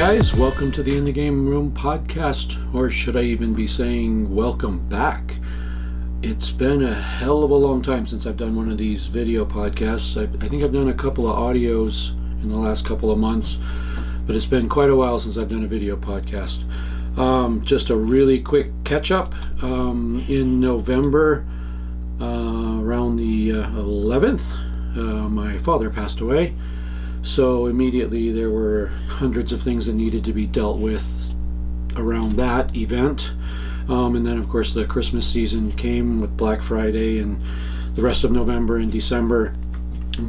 guys, welcome to the In the Game Room podcast, or should I even be saying welcome back? It's been a hell of a long time since I've done one of these video podcasts. I think I've done a couple of audios in the last couple of months, but it's been quite a while since I've done a video podcast. Just a really quick catch up. In November, around the 11th, my father passed away. So immediately there were hundreds of things that needed to be dealt with around that event. And then of course the Christmas season came with Black Friday and the rest of November and December.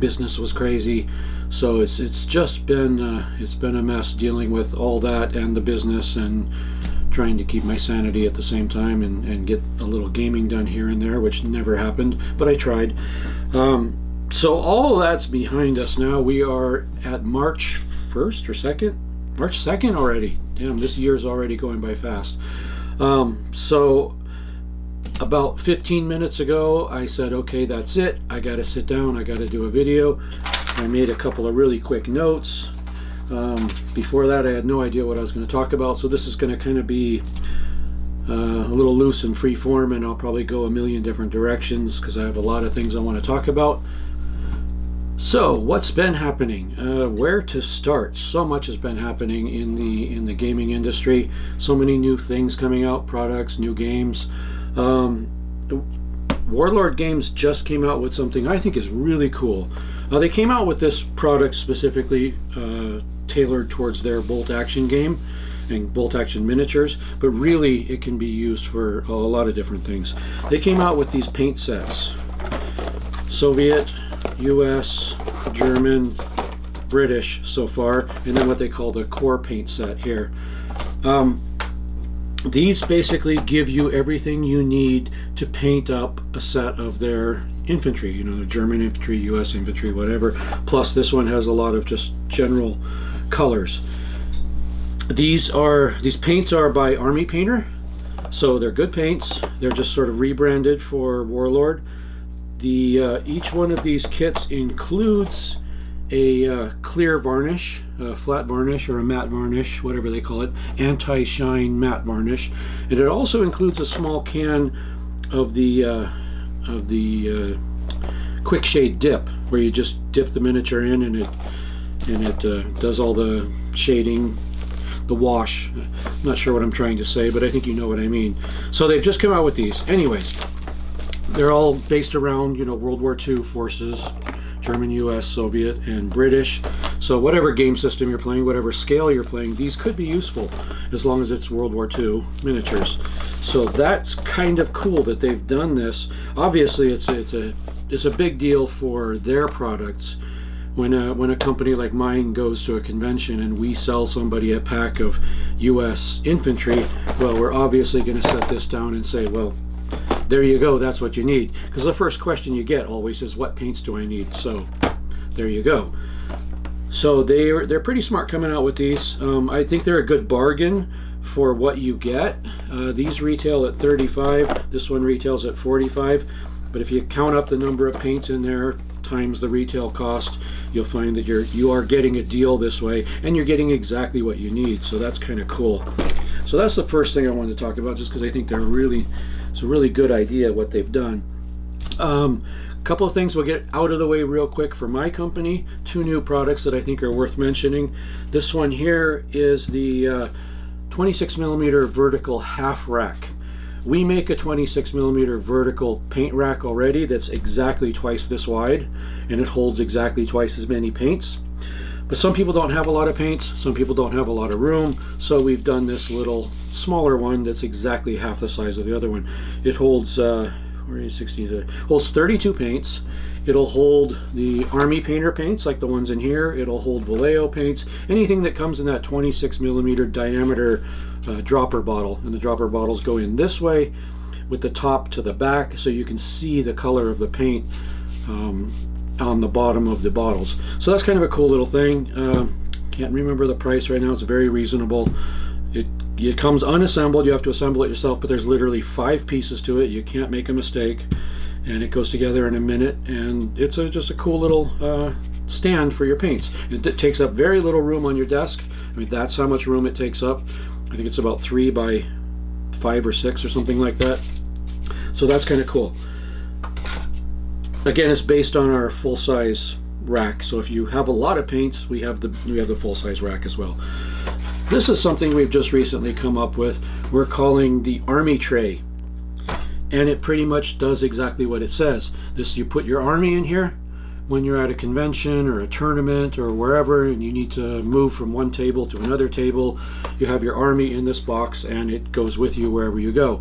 Business was crazy. So it's just been a mess dealing with all that and the business and trying to keep my sanity at the same time and get a little gaming done here and there, which never happened, but I tried. So all of that's behind us now. We are at March 1st or 2nd? March 2nd already. Damn, this year's already going by fast. So about 15 minutes ago, I said, okay, that's it. I got to sit down. I got to do a video. I made a couple of really quick notes. Before that, I had no idea what I was going to talk about. So this is going to kind of be a little loose and free form, and I'll probably go a million different directions because I have a lot of things I want to talk about. So what's been happening? Where to start? So much has been happening in the gaming industry. So many new things coming out, products, new games. Warlord Games just came out with something I think is really cool. They came out with this product specifically tailored towards their bolt action game and bolt action miniatures, but really it can be used for a lot of different things. They came out with these paint sets. Soviet, US, German, British so far, and then what they call the core paint set here. These basically give you everything you need to paint up a set of their infantry, you know, the German infantry, US infantry, whatever. Plus this one has a lot of just general colors. These paints are by Army Painter, so they're good paints. They're just sort of rebranded for Warlord. Each one of these kits includes a clear varnish, a flat varnish or a matte varnish, whatever they call it, anti-shine matte varnish, and it also includes a small can of the quick shade dip, where you just dip the miniature in and it does all the shading, the wash. I'm not sure what I'm trying to say, but I think you know what I mean. So they've just come out with these. Anyways, they're all based around, you know, World War II forces, German, US, Soviet, and British. So whatever game system you're playing, whatever scale you're playing, these could be useful as long as it's World War II miniatures. So that's kind of cool that they've done this. Obviously, it's a big deal for their products. When a company like mine goes to a convention and we sell somebody a pack of US infantry, well, we're obviously going to set this down and say, well, there you go, that's what you need. Because the first question you get always is, what paints do I need? So there you go. So they're pretty smart coming out with these. I think they're a good bargain for what you get. These retail at $35. This one retails at $45. But if you count up the number of paints in there times the retail cost, you'll find that you are getting a deal this way, and you're getting exactly what you need. So that's kind of cool. So that's the first thing I wanted to talk about, just because I think it's a really good idea what they've done. Couple of things we'll get out of the way real quick for my company. Two new products that I think are worth mentioning. This one here is the 26mm vertical half rack. We make a 26mm vertical paint rack already that's exactly twice this wide, and it holds exactly twice as many paints. But some people don't have a lot of paints, some people don't have a lot of room, so we've done this little smaller one that's exactly half the size of the other one. It holds holds 32 paints. It'll hold the Army Painter paints like the ones in here. It'll hold Vallejo paints, anything that comes in that 26mm diameter dropper bottle. And the dropper bottles go in this way with the top to the back, so you can see the color of the paint on the bottom of the bottles. So that's kind of a cool little thing. Can't remember the price right now. It's very reasonable. It comes unassembled. You have to assemble it yourself, but there's literally 5 pieces to it. You can't make a mistake, and it goes together in a minute. And it's just a cool little stand for your paints. It takes up very little room on your desk. I mean, that's how much room it takes up. I think it's about 3 by 5 or 6 or something like that. So that's kind of cool. Again, it's based on our full-size rack. So if you have a lot of paints, we have the full-size rack as well. This is something we've just recently come up with. We're calling the Army Tray, and it pretty much does exactly what it says. This, you put your army in here when you're at a convention or a tournament or wherever, and you need to move from one table to another table. You have your army in this box, and it goes with you wherever you go.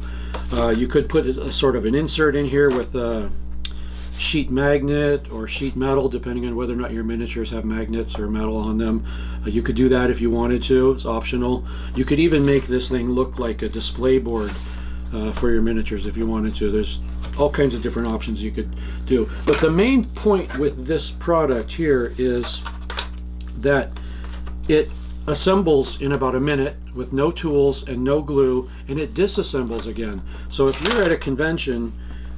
You could put a sort of an insert in here with a sheet magnet or sheet metal, depending on whether or not your miniatures have magnets or metal on them. You could do that if you wanted to. It's optional. You could even make this thing look like a display board for your miniatures if you wanted to. There's all kinds of different options you could do. But the main point with this product here is that it assembles in about a minute with no tools and no glue, and it disassembles again. So if you're at a convention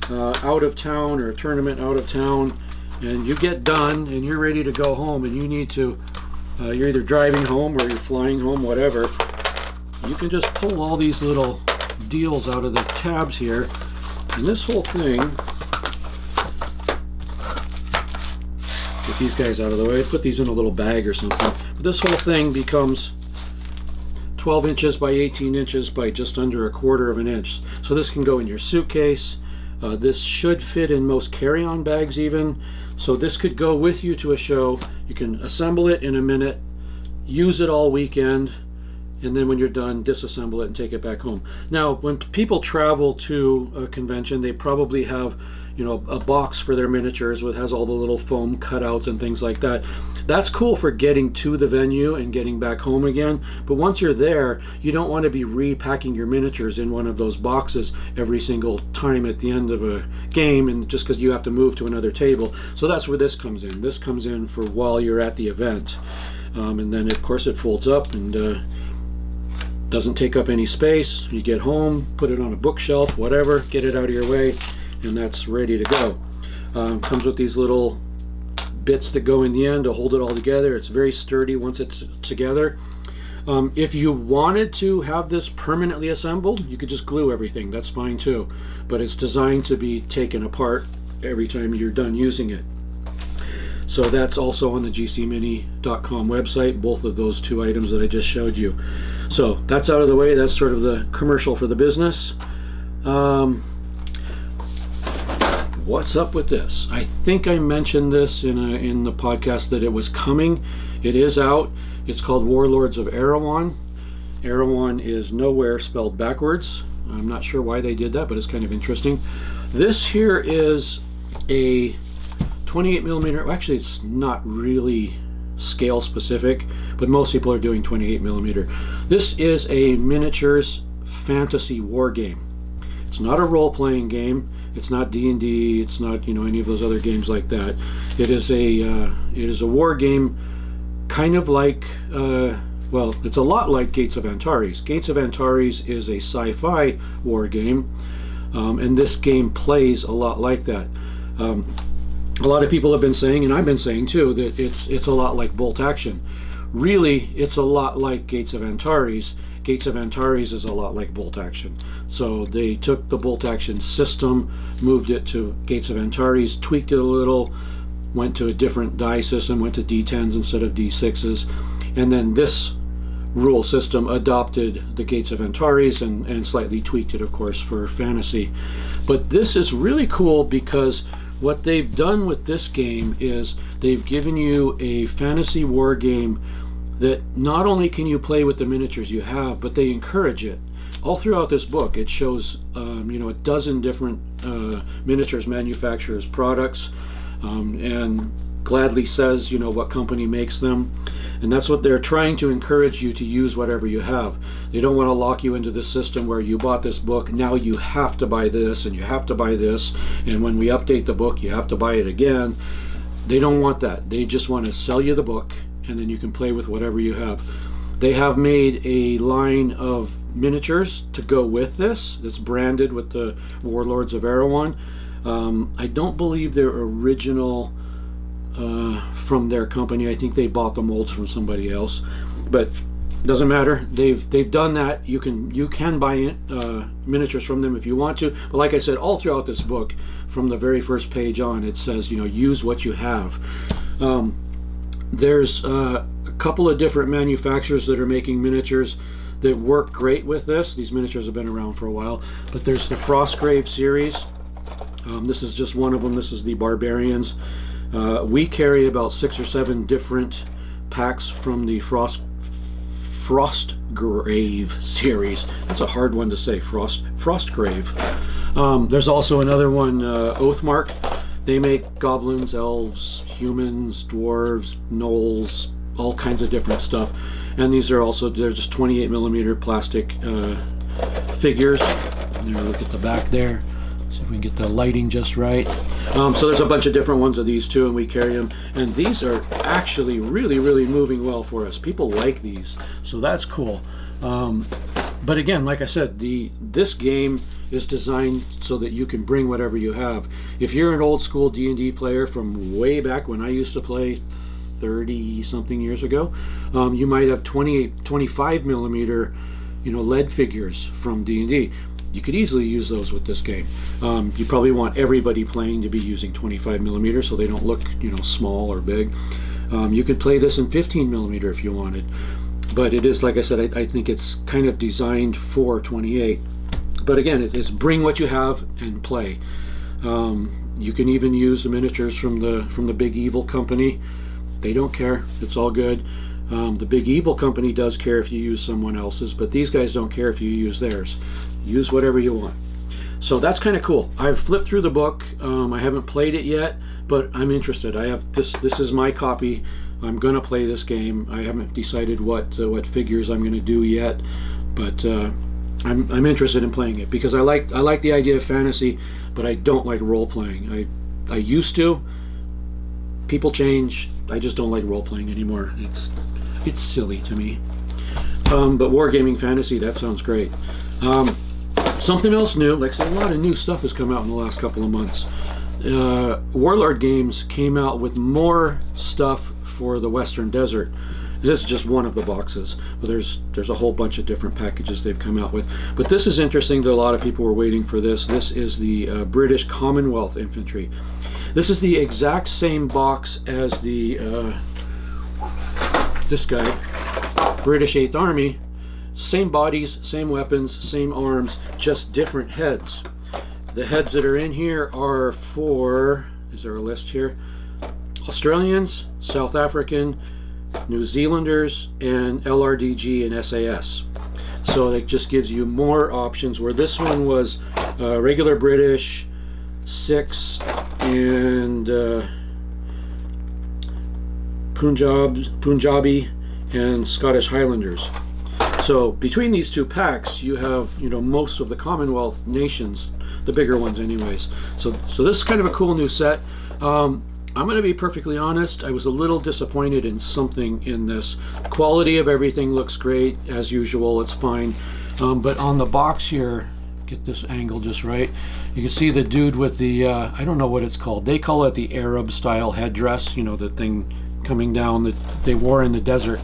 out of town, or a tournament out of town, and you get done and you're ready to go home, and you need to you're either driving home or you're flying home, whatever, you can just pull all these little deals out of the tabs here, and this whole thing, get these guys out of the way, put these in a little bag or something, but this whole thing becomes 12 inches by 18 inches by just under 1/4 of an inch. So this can go in your suitcase. This should fit in most carry-on bags even. So this could go with you to a show. You can assemble it in a minute, use it all weekend, and then when you're done, disassemble it and take it back home. Now, when people travel to a convention, they probably have, you know, a box for their miniatures with has all the little foam cutouts and things like that. That's cool for getting to the venue and getting back home again. But once you're there, you don't want to be repacking your miniatures in one of those boxes every single time at the end of a game, and just because you have to move to another table. So that's where this comes in. This comes in for while you're at the event. And then, of course, it folds up and doesn't take up any space. You get home, put it on a bookshelf, whatever, get it out of your way, and that's ready to go. Comes with these little bits that go in the end to hold it all together. It's very sturdy once it's together. If you wanted to have this permanently assembled, you could just glue everything. That's fine too. But it's designed to be taken apart every time you're done using it. So that's also on the gcmini.com website, both of those two items that I just showed you. So that's out of the way. That's sort of the commercial for the business. What's up with this? I think I mentioned this in the podcast that it was coming. It is out. It's called Warlords of Erewhon. Erewhon is nowhere spelled backwards. I'm not sure why they did that, but it's kind of interesting. This here is a 28mm. Actually, it's not really scale specific, but most people are doing 28mm. This is a miniatures fantasy war game. It's not a role-playing game. It's not D&D. It's not, you know, any of those other games like that. It is a war game, kind of like well, it's a lot like Gates of Antares. Gates of Antares is a sci-fi war game, and this game plays a lot like that. A lot of people have been saying, and I've been saying too, that it's a lot like Bolt Action. Really, it's a lot like Gates of Antares. Gates of Antares is a lot like Bolt Action. So they took the Bolt Action system, moved it to Gates of Antares, tweaked it a little, went to a different die system, went to D10s instead of D6s, and then this rule system adopted the Gates of Antares and slightly tweaked it, of course, for fantasy. But this is really cool because what they've done with this game is they've given you a fantasy war game that not only can you play with the miniatures you have, but they encourage it. All throughout this book, it shows you know, a dozen different miniatures manufacturers' products, and gladly says, you know, what company makes them. And that's what they're trying to encourage you to use, whatever you have. They don't want to lock you into this system where you bought this book, now you have to buy this and you have to buy this, and when we update the book you have to buy it again. They don't want that. They just want to sell you the book, and then you can play with whatever you have. They have made a line of miniatures to go with this that's branded with the Warlords of Erewhon. I don't believe their original from their company. I think they bought the molds from somebody else, but doesn't matter. They've done that. You can buy miniatures from them if you want to. But like I said, all throughout this book, from the very first page on, it says, you know, use what you have. There's a couple of different manufacturers that are making miniatures that work great with this. These miniatures have been around for a while, but there's the Frostgrave series. This is just one of them. This is the Barbarians. We carry about 6 or 7 different packs from the Frostgrave series. That's a hard one to say, Frostgrave. There's also another one, Oathmark. They make goblins, elves, humans, dwarves, gnolls, all kinds of different stuff. And these are also, they're just 28mm plastic figures. There, look at the back there. See if we can get the lighting just right. So there's a bunch of different ones of these too, and we carry them. And these are actually really, really moving well for us. People like these, so that's cool. But again, like I said, this game is designed so that you can bring whatever you have. If you're an old school D&D player from way back when I used to play 30-something years ago, you might have 25mm, you know, lead figures from D&D. You could easily use those with this game. You probably want everybody playing to be using 25mm so they don't look, you know, small or big. You could play this in 15mm if you wanted, but it is, like I said, I think it's kind of designed for 28. But again, it's bring what you have and play. You can even use the miniatures from the Big Evil Company. They don't care. It's all good. The Big Evil Company does care if you use someone else's, but these guys don't care if you use theirs. Use whatever you want. So that's kind of cool. I've flipped through the book. I haven't played it yet, but I'm interested. I have this. This is my copy. I'm going to play this game. I haven't decided what figures I'm going to do yet, but I'm interested in playing it because I like the idea of fantasy, but I don't like role playing. I used to. People change. I just don't like role playing anymore. It's silly to me. But wargaming fantasy, that sounds great. Something else new, like I said, a lot of new stuff has come out in the last couple of months. Warlord Games came out with more stuff for the Western Desert. This is just one of the boxes, but there's a whole bunch of different packages they've come out with. But this is interesting that a lot of people were waiting for this. This is the British Commonwealth Infantry. This is the exact same box as the this guy, British 8th Army. Same bodies, same weapons, same arms, just different heads. The heads that are in here are for, is there a list here? Australians, South African, New Zealanders, and LRDG and SAS. So it just gives you more options, where this one was regular British, 6, and Punjabi and Scottish Highlanders. So between these two packs, you have, you know, most of the Commonwealth nations, the bigger ones anyways. So this is kind of a cool new set. I'm going to be perfectly honest, I was a little disappointed in something in this. Quality of everything looks great, as usual, it's fine. But on the box here, get this angle just right, you can see the dude with the, I don't know what it's called. They call it the Arab style headdress, you know, the thing coming down that they wore in the desert.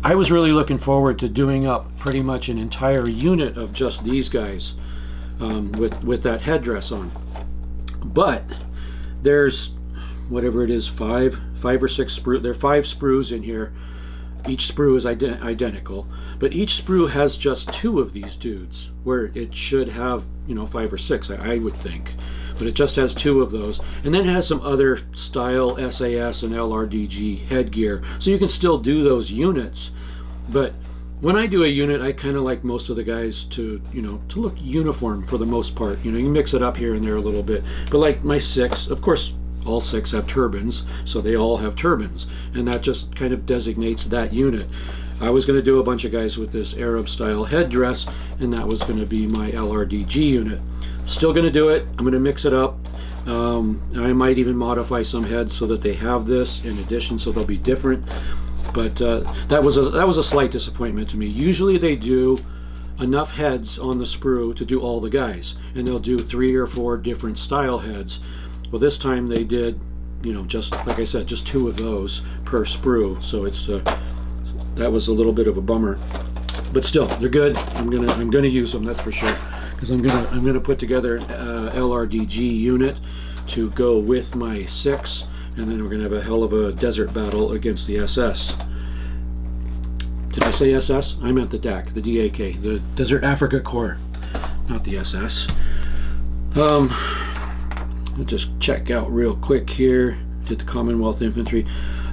I was really looking forward to doing up pretty much an entire unit of just these guys with that headdress on. But there's, whatever it is, five or six sprues. There are 5 sprues in here. Each sprue is identical, but each sprue has just 2 of these dudes, where it should have, you know, 5 or 6, I would think. But it just has 2 of those, and then it has some other style SAS and LRDG headgear, so you can still do those units. But when I do a unit, I kind of like most of the guys to, you know, to look uniform for the most part. You know, you mix it up here and there a little bit. But like my 6, of course, all 6 have turbans, so they all have turbans, and that just kind of designates that unit. I was going to do a bunch of guys with this Arab style headdress, and that was going to be my LRDG unit. Still going to do it. I'm going to mix it up. I might even modify some heads so that they have this in addition, so they'll be different. But that was a slight disappointment to me. Usually they do enough heads on the sprue to do all the guys, and they'll do 3 or 4 different style heads. Well, this time they did you know, just like I said, just 2 of those per sprue. So it's that was a little bit of a bummer, but still they're good. I'm gonna use them, that's for sure, because I'm gonna put together an LRDG unit to go with my 6, and then we're gonna have a hell of a desert battle against the SS. Did I say SS? I meant the DAC, the DAK, the Desert Africa Corps, not the SS. I'll just check out real quick here. Did the Commonwealth Infantry.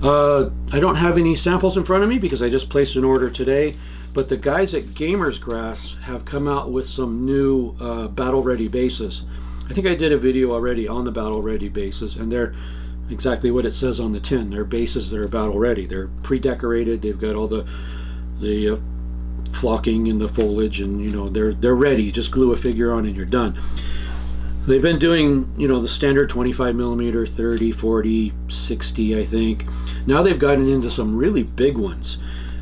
I don't have any samples in front of me because I just placed an order today, but the guys at Gamers Grass have come out with some new battle-ready bases. I think I did a video already on the battle-ready bases, and they're exactly what it says on the tin. They're bases that are battle-ready. They're pre-decorated. They've got all the flocking and the foliage, and you know, they're ready. Just glue a figure on and you're done. They've been doing, you know, the standard 25mm, 30, 40, 60, I think. Now they've gotten into some really big ones.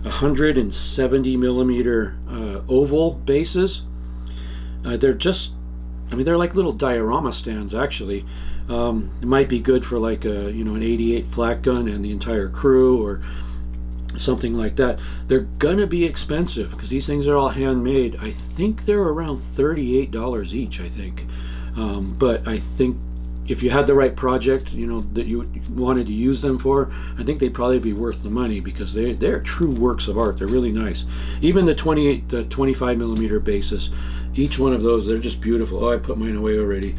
170mm oval bases. They're just, I mean, they're like little diorama stands, actually. It might be good for like a, you know, an 88 flak gun and the entire crew, or something like that. They're gonna be expensive because these things are all handmade. I think they're around $38 each, I think. But I think if you had the right project, you know, that you wanted to use them for, I think they'd probably be worth the money, because they're true works of art. They're really nice. Even the 25mm bases, each one of those, they're just beautiful. Oh, I put mine away already.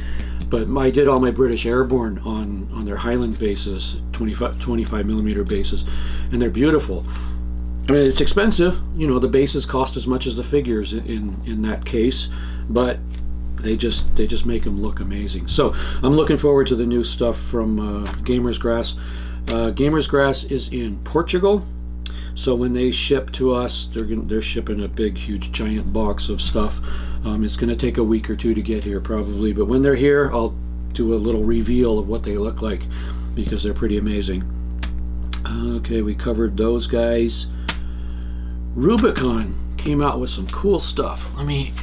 But I did all my British Airborne on their Highland bases, 25mm bases, and they're beautiful. I mean, it's expensive. You know, the bases cost as much as the figures in that case, but they just make them look amazing. So I'm looking forward to the new stuff from Gamers Grass. Gamers Grass is in Portugal, so when they ship to us, they're shipping a big, huge, giant box of stuff. It's going to take a week or 2 to get here probably, but when they're here, I'll do a little reveal of what they look like, because they're pretty amazing. Okay, we covered those guys. Rubicon came out with some cool stuff. Let me,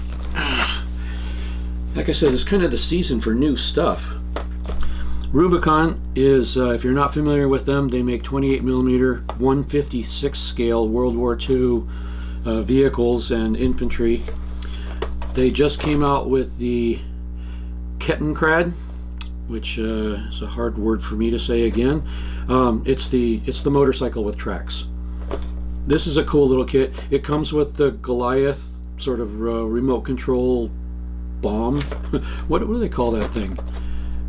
like I said, it's kind of the season for new stuff. Rubicon is, if you're not familiar with them, they make 28mm, 1/56 scale World War II vehicles and infantry. They just came out with the Kettenkrad, which is a hard word for me to say again. It's the motorcycle with tracks. This is a cool little kit. It comes with the Goliath sort of remote control bomb. What do they call that thing?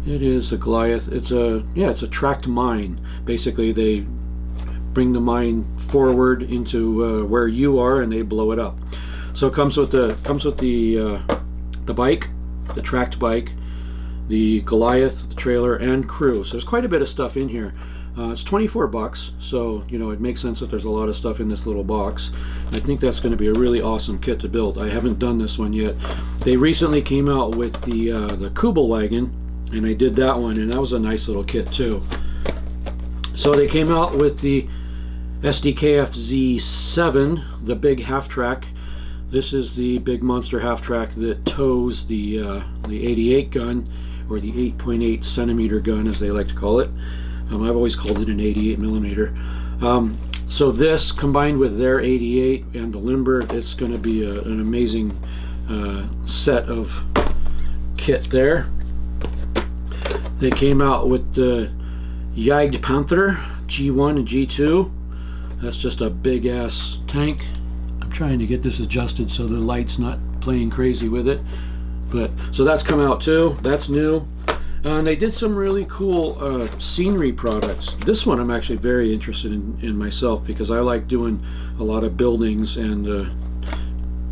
It is a Goliath. It's a tracked mine. Basically, they bring the mine forward into where you are, and they blow it up. So it comes with the bike, the tracked bike, the Goliath, the trailer, and crew. So there's quite a bit of stuff in here. It's 24 bucks, so you know, it makes sense that there's a lot of stuff in this little box. I think that's going to be a really awesome kit to build. I haven't done this one yet. They recently came out with the Kubel wagon, and I did that one, and that was a nice little kit too. So they came out with the SDKF Z7, the big half-track. This is the big monster half-track that tows the 88 gun, or the 8.8 centimeter gun as they like to call it. I've always called it an 88mm. So this, combined with their 88 and the Limber, it's going to be an amazing set of kit there. They came out with the Jagd Panther G1 and G2. That's just a big ass tank. I'm trying to get this adjusted so the light's not playing crazy with it. But so that's come out too. That's new. And they did some really cool scenery products. This one I'm actually very interested in myself, because I like doing a lot of buildings and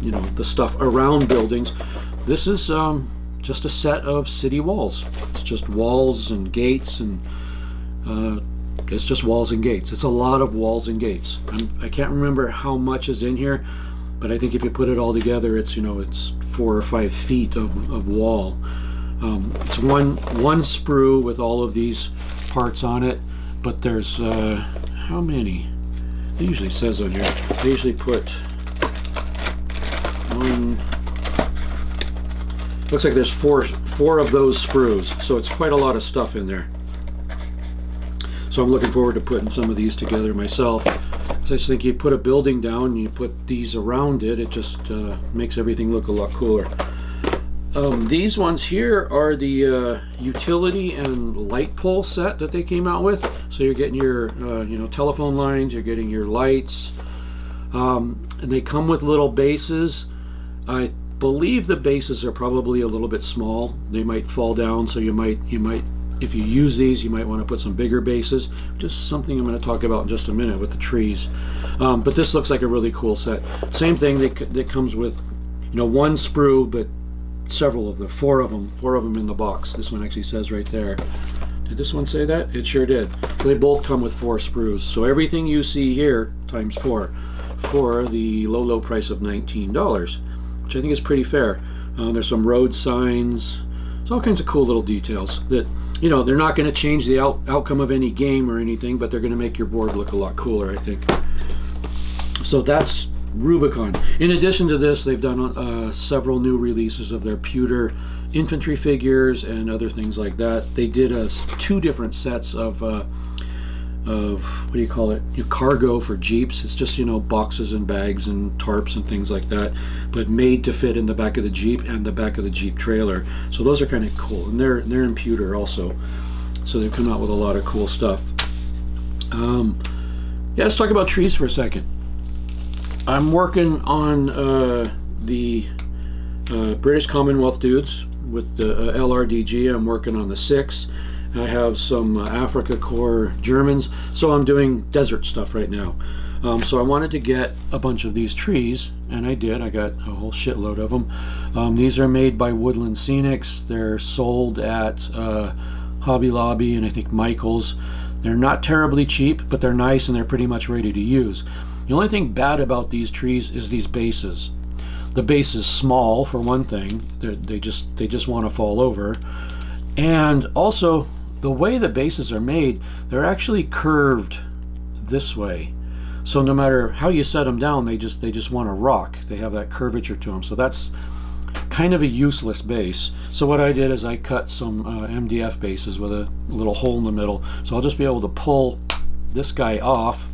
you know, the stuff around buildings. This is just a set of city walls. It's just walls and gates, and it's just walls and gates. It's a lot of walls and gates. I can't remember how much is in here, but I think if you put it all together, it's, you know, it's 4 or 5 feet of wall. It's one sprue with all of these parts on it, but there's how many? It usually says on here. They usually put one. Looks like there's four of those sprues, so it's quite a lot of stuff in there. So I'm looking forward to putting some of these together myself. So I just think you put a building down and you put these around it, it just makes everything look a lot cooler. These ones here are the utility and light pole set that they came out with. So you're getting your you know, telephone lines, you're getting your lights, and they come with little bases. I believe the bases are probably a little bit small. They might fall down, so you might if you use these, you might want to put some bigger bases. Just something I'm going to talk about in just a minute with the trees. But this looks like a really cool set. Same thing that comes with, you know, one sprue, but several of them, four of them in the box. This one actually says right there. Did this one say that? It sure did. So they both come with 4 sprues. So everything you see here times 4 for the low price of $19, which I think is pretty fair. There's some road signs. There's all kinds of cool little details that, you know, they're not going to change the outcome of any game or anything, but they're going to make your board look a lot cooler, I think. So that's Rubicon. In addition to this, they've done several new releases of their pewter infantry figures and other things like that. They did 2 different sets of what do you call it? Cargo for Jeeps. It's just, you know, boxes and bags and tarps and things like that, but made to fit in the back of the Jeep and the back of the Jeep trailer. So those are kind of cool, and they're in pewter also. So they've come out with a lot of cool stuff. Yeah, let's talk about trees for a second. I'm working on the British Commonwealth dudes with the LRDG. I'm working on the 6. I have some Africa Corps Germans, so I'm doing desert stuff right now. So I wanted to get a bunch of these trees, and I did. I got a whole shitload of them. These are made by Woodland Scenics. They're sold at Hobby Lobby and I think Michael's. They're not terribly cheap, but they're nice and they're pretty much ready to use. The only thing bad about these trees is these bases. The base is small, for one thing. They just want to fall over. And also, the way the bases are made, they're actually curved this way. So no matter how you set them down, they just want to rock. They have that curvature to them. So that's kind of a useless base. So what I did is I cut some MDF bases with a little hole in the middle. So I'll just be able to pull this guy off,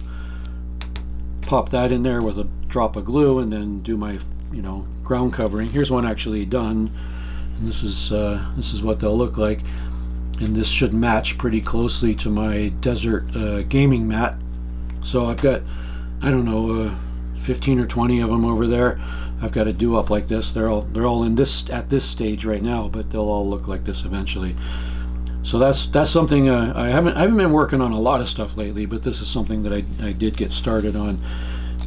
pop that in there with a drop of glue, and then do my, you know, ground covering. Here's one actually done, and this is what they'll look like. And this should match pretty closely to my desert gaming mat. So I've got, I don't know, 15 or 20 of them over there. I've got to do up like this. They're all in this at this stage right now, but they'll all look like this eventually. So that's something I haven't been working on a lot of stuff lately, but this is something that I did get started on,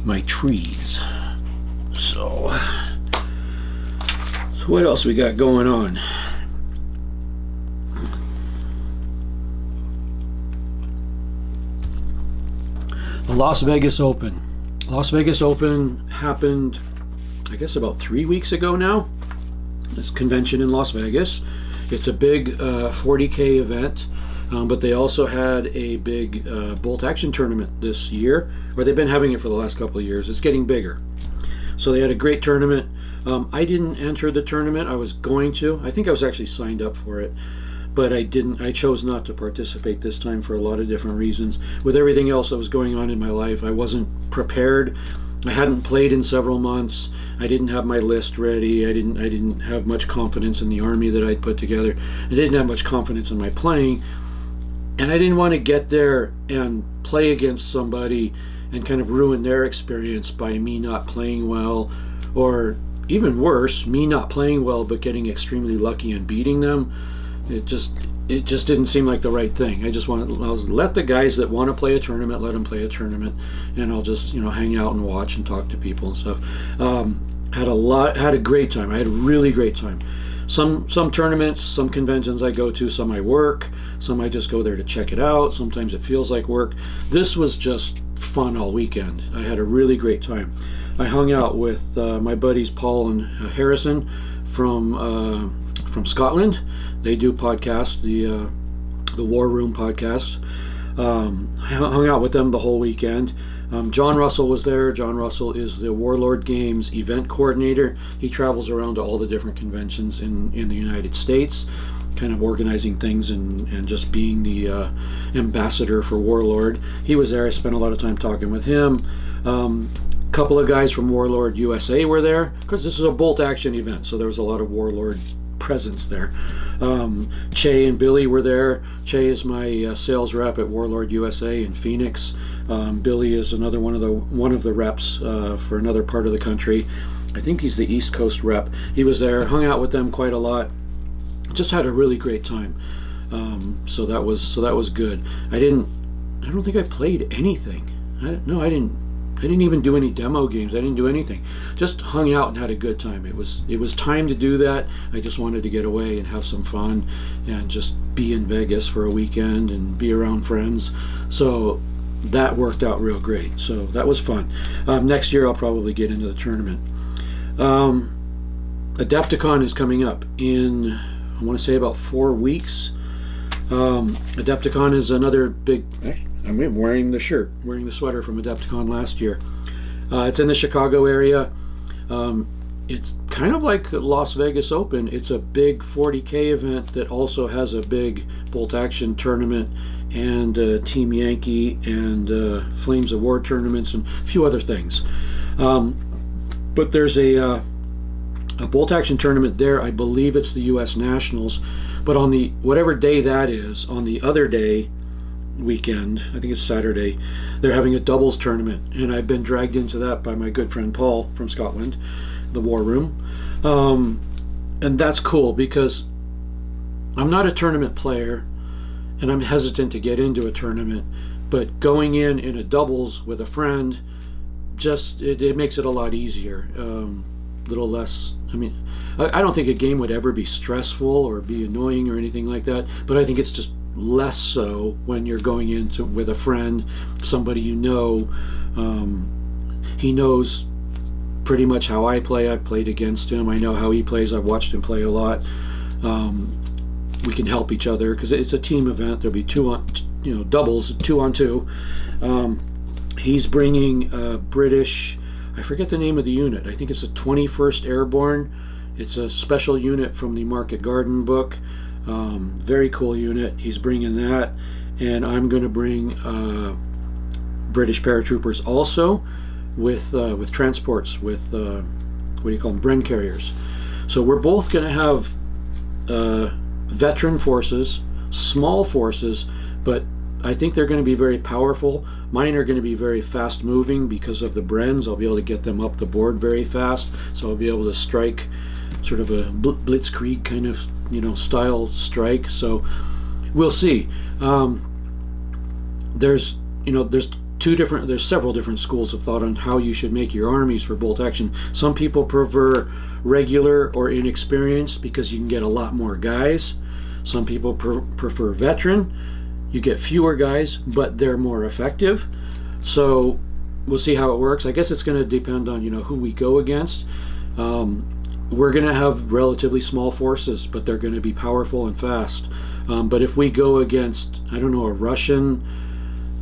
my trees. So what else we got going on? The Las Vegas Open. Las Vegas Open happened, I guess, about 3 weeks ago now. This convention in Las Vegas. It's a big 40K event, but they also had a big bolt action tournament this year, or they've been having it for the last couple of years. It's getting bigger. So they had a great tournament. I didn't enter the tournament. I was going to. I think I was actually signed up for it, but I didn't. I chose not to participate this time for a lot of different reasons. With everything else that was going on in my life, I wasn't prepared. I hadn't played in several months. I didn't have my list ready. I didn't have much confidence in the army that I'd put together. I didn't have much confidence in my playing, and I didn't want to get there and play against somebody and kind of ruin their experience by me not playing well, or even worse, me not playing well but getting extremely lucky and beating them. It just didn't seem like the right thing. I'll let the guys that want to play a tournament, let them play a tournament, and I'll just, you know, hang out and watch and talk to people and stuff. Had a great time. I had a really great time. Some tournaments, some conventions I go to, some I work, some I just go there to check it out. Sometimes it feels like work. This was just fun all weekend. I had a really great time. I hung out with my buddies Paul and Harrison from Scotland. They do podcast, the War Room podcast. I hung out with them the whole weekend. John Russell was there. John Russell is the Warlord Games event coordinator. He travels around to all the different conventions in the United States. kind of organizing things and just being the ambassador for Warlord. He was there. I spent a lot of time talking with him. Couple of guys from Warlord USA were there, because this is a bolt action event, so there was a lot of Warlord presence there. Che and Billy were there. Che is my sales rep at Warlord USA in Phoenix. Billy is another one of the reps for another part of the country. I think he's the East Coast rep. He was there, hung out with them quite a lot. Just had a really great time. So that was good. I don't think I played anything. I didn't even do any demo games. I didn't do anything. Just hung out and had a good time. It was time to do that. I just wanted to get away and have some fun and just be in Vegas for a weekend and be around friends. So that worked out real great. So that was fun. Next year I'll probably get into the tournament. Adepticon is coming up in, I want to say, about 4 weeks. Adepticon is another big... I'm wearing the shirt, wearing the sweater from Adepticon last year. It's in the Chicago area. It's kind of like Las Vegas Open. It's a big 40K event that also has a big bolt action tournament and Team Yankee and Flames of War tournaments and a few other things. But there's a bolt action tournament there. I believe it's the U.S. Nationals. But on the whatever day that is, on the other day, weekend, I think it's Saturday, they're having a doubles tournament, and I've been dragged into that by my good friend Paul from Scotland, the War Room. And that's cool because I'm not a tournament player and I'm hesitant to get into a tournament, but going in a doubles with a friend, just it makes it a lot easier. Little less, I mean, I don't think a game would ever be stressful or be annoying or anything like that, but I think it's just less so when you're going into with a friend, somebody you know. He knows pretty much how I play. I've played against him. I know how he plays. I've watched him play a lot. We can help each other because it's a team event. There'll be doubles, 2-on-2. He's bringing British, I forget the name of the unit. I think it's the 21st Airborne. It's a special unit from the Market Garden book. Very cool unit. He's bringing that, and I'm going to bring British paratroopers also with transports, with what do you call them, Bren carriers. So we're both going to have veteran forces, small forces, but I think they're going to be very powerful. Mine are going to be very fast moving because of the Brens. I'll be able to get them up the board very fast, so I'll be able to strike sort of a blitzkrieg kind of style strike. So we'll see. There's several different schools of thought on how you should make your armies for bolt action. Some people prefer regular or inexperienced because you can get a lot more guys. Some people prefer veteran. You get fewer guys, but they're more effective. So we'll see how it works. I guess it's going to depend on who we go against. We're going to have relatively small forces, but they're going to be powerful and fast. But if we go against, I don't know, a Russian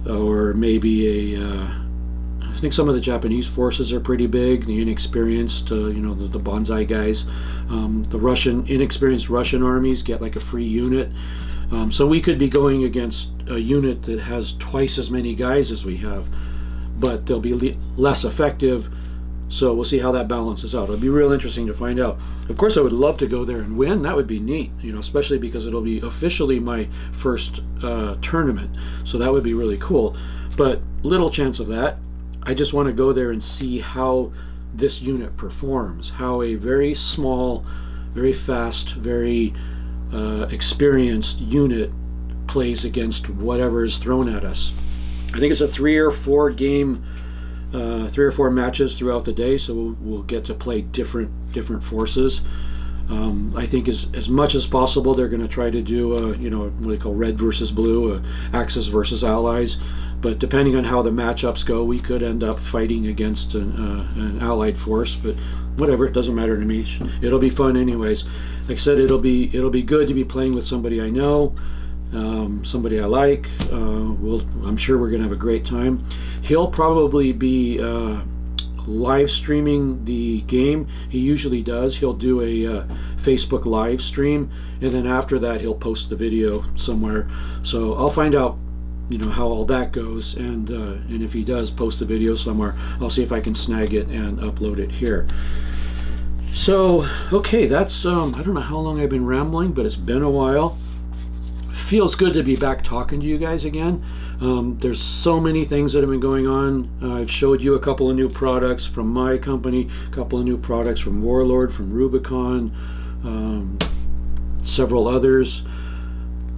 or maybe I think some of the Japanese forces are pretty big, the inexperienced, the bonsai guys. The inexperienced Russian armies get like a free unit. So we could be going against a unit that has twice as many guys as we have, but they'll be less effective. So we'll see how that balances out. It'll be real interesting to find out. Of course, I would love to go there and win. That would be neat, especially because it'll be officially my first tournament. So that would be really cool. But little chance of that. I just want to go there and see how this unit performs, how a very small, very fast, very experienced unit plays against whatever is thrown at us. I think it's a 3 or 4 game, 3 or 4 matches throughout the day, so we'll get to play different forces. I think as much as possible they're going to try to do what they call red versus blue, Axis versus allies. But depending on how the matchups go, we could end up fighting against an allied force. But whatever, it doesn't matter to me. It'll be fun anyways. Like I said, it'll be good to be playing with somebody I know, somebody I like. I'm sure we're gonna have a great time. He'll probably be live streaming the game. He usually does. He'll do a Facebook live stream, and then after that he'll post the video somewhere. So I'll find out, you know, how all that goes, and if he does post the video somewhere, I'll see if I can snag it and upload it here. So okay, that's I don't know how long I've been rambling, but it's been a while. Feels good to be back talking to you guys again. There's so many things that have been going on. I've showed you a couple of new products from my company, a couple of new products from Warlord, from Rubicon, several others.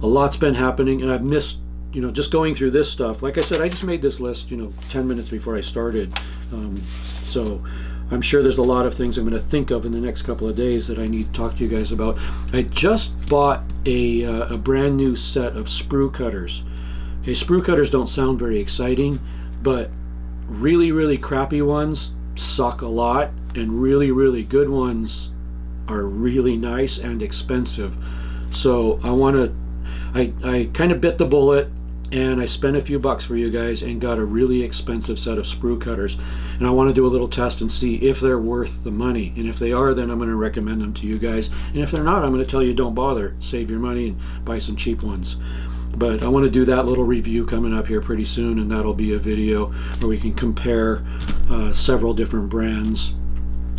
A lot's been happening, and I've missed, you know, just going through this stuff. Like I said, I just made this list, you know, 10 minutes before I started. So I'm sure there's a lot of things I'm going to think of in the next couple of days that I need to talk to you guys about. I just bought a brand new set of sprue cutters. Okay, sprue cutters don't sound very exciting, but really, really crappy ones suck a lot, and really, really good ones are really nice and expensive. So I kind of bit the bullet, and I spent a few bucks for you guys and got a really expensive set of sprue cutters, and I want to do a little test and see if they're worth the money. And if they are, then I'm going to recommend them to you guys, and if they're not, I'm going to tell you don't bother, save your money and buy some cheap ones. But I want to do that little review coming up here pretty soon, and that'll be a video where we can compare several different brands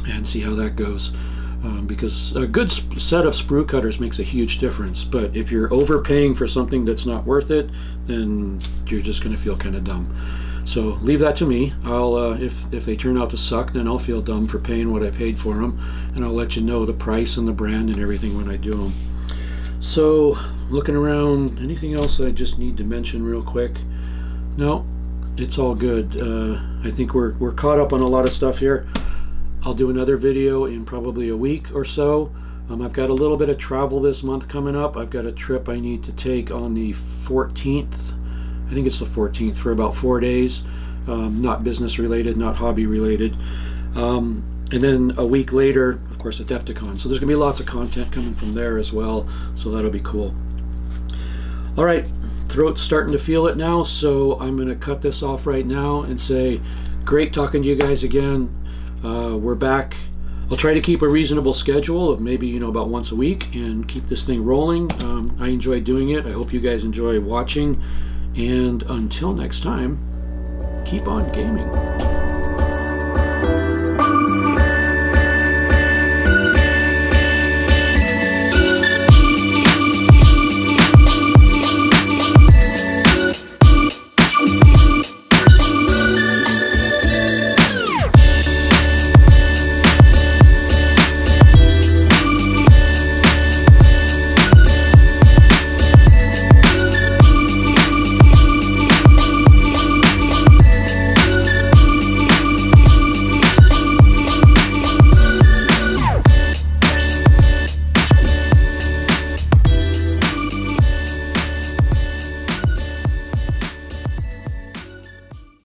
and see how that goes. Because a good set of sprue cutters makes a huge difference, but if you're overpaying for something that's not worth it, then you're just going to feel kind of dumb. So leave that to me. I'll if they turn out to suck, then I'll feel dumb for paying what I paid for them, and I'll let you know the price and the brand and everything when I do them. So looking around, anything else I just need to mention real quick? No, it's all good. I think we're caught up on a lot of stuff here. I'll do another video in probably a week or so. I've got a little bit of travel this month coming up. I've got a trip I need to take on the 14th. I think it's the 14th, for about 4 days. Not business related, not hobby related. And then a week later, of course, Adepticon. So there's gonna be lots of content coming from there as well. So that'll be cool. All right, throat's starting to feel it now. So I'm gonna cut this off right now and say, great talking to you guys again. We're back. I'll try to keep a reasonable schedule of maybe, you know, about once a week and keep this thing rolling. I enjoy doing it. I hope you guys enjoy watching. And until next time, keep on gaming.